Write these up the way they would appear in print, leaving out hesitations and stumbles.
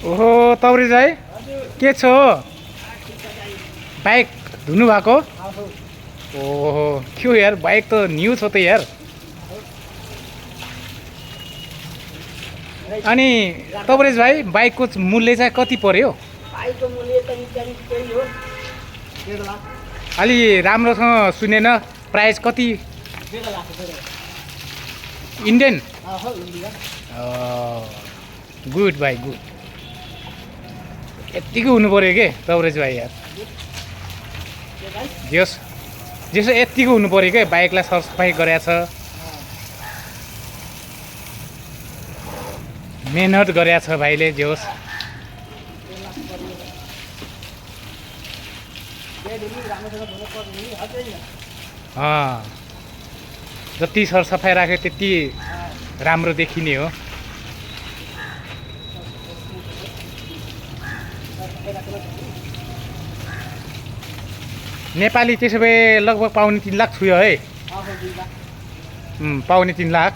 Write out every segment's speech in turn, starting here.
ओहो तौरेज भाइ के छ बाइक धुनु भएको ओहो क्यों यार बाइक त न्यू छ त यार अनि तौरेज भाइ बाइकको मूल्य चाहिँ कति पर्यो बाइकको मूल्य त इत्यादि त्यही हो 1.5 लाख अलि राम्रोसँग सुनेन प्राइस कति 1.5 लाख इन्डियन हो इन्डिया गुड भाइ गुड यत्तिको हुनु पऱ्यो के तौरेज भाइ यार जेस जेसो यत्तिको हुनु पऱ्यो के बाइकलाई सरसफाइ गरेछ मेहनत गरेछ भाइले जे होस् जति सरसफाइ राख्यो त्यति राम्रो देखिने हो नेपाली त्यसो भए लगभग पाउने 3 लाख छुयो है पाउने 3 लाख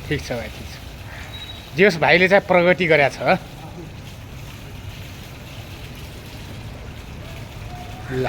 ठिक छ भाइ ठिक छ जे होस् भाइले चाहिँ प्रगति गरेछ ल